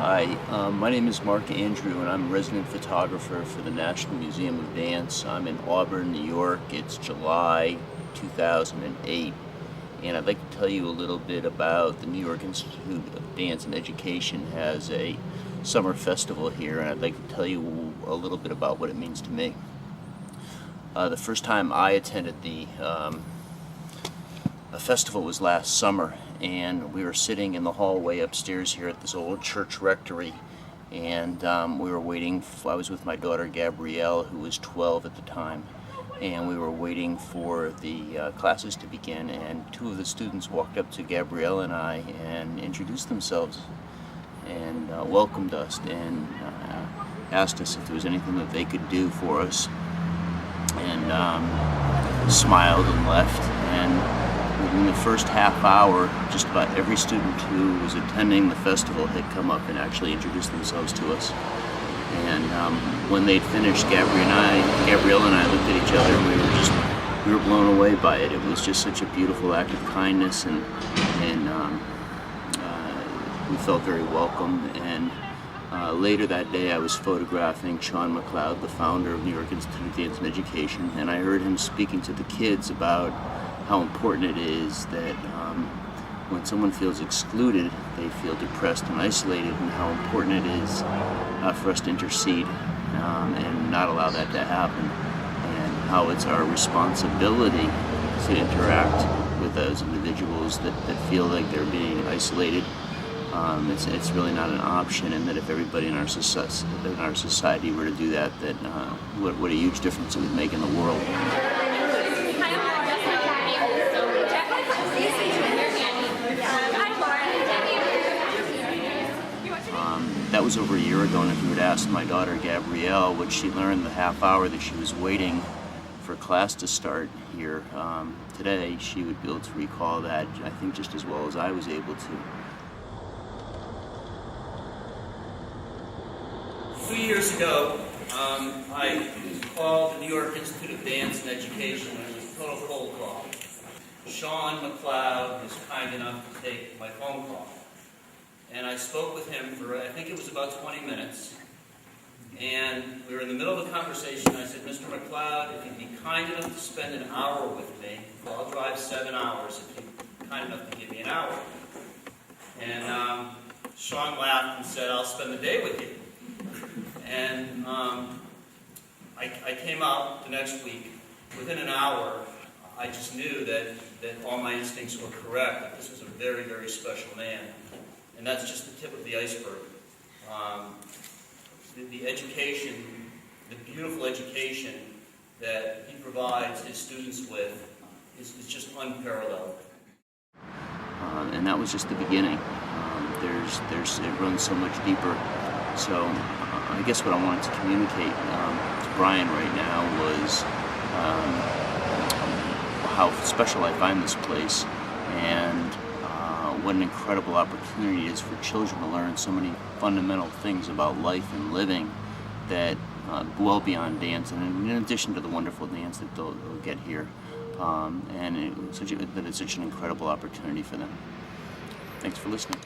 Hi, my name is Mark Andrew, and I'm a resident photographer for the National Museum of Dance. I'm in Auburn, New York. It's July 2008, and I'd like to tell you a little bit about the New York Institute of Dance and Education has a summer festival here, and I'd like to tell you a little bit about what it means to me. The first time I attended the festival was last summer, and we were sitting in the hallway upstairs here at this old church rectory, and we were waiting. I was with my daughter Gabrielle, who was 12 at the time, and we were waiting for the classes to begin, and two of the students walked up to Gabrielle and I and introduced themselves and welcomed us and asked us if there was anything that they could do for us, and smiled and left. And in the first half hour, just about every student who was attending the festival had come up and actually introduced themselves to us. And when they'd finished, Gabrielle and I looked at each other, and we were blown away by it. It was just such a beautiful act of kindness, and we felt very welcome. And later that day, I was photographing Sean McLeod, the founder of New York Institute of Dance and Education, and I heard him speaking to the kids about how important it is that when someone feels excluded, they feel depressed and isolated, and how important it is for us to intercede and not allow that to happen, and how it's our responsibility to interact with those individuals that feel like they're being isolated. It's really not an option, and that if everybody in our society were to do that, what a huge difference it would make in the world. That was over a year ago, and if you would ask my daughter Gabrielle what she learned the half hour that she was waiting for class to start here today, she would be able to recall that, I think, just as well as I was able to. 2 years ago, I called the New York Institute of Dance and Education, and it was a total cold call. Sean McLeod was kind enough to take my phone call. And I spoke with him for, I think it was about 20 minutes. And we were in the middle of a conversation. I said, Mr. McLeod, if you'd be kind enough to spend an hour with me, I'll drive 7 hours if you're kind enough to give me an hour. And Sean laughed and said, I'll spend the day with you. And I came out the next week. Within an hour, I just knew that all my instincts were correct, that this was a very, very special man. And that's just the tip of the iceberg. The education, the beautiful education that he provides his students with is just unparalleled. And that was just the beginning. It runs so much deeper. So I guess what I wanted to communicate to Brian right now was how special I find this place, and what an incredible opportunity it is for children to learn so many fundamental things about life and living that well beyond dance, and in addition to the wonderful dance that they'll get here. And it's such an incredible opportunity for them. Thanks for listening.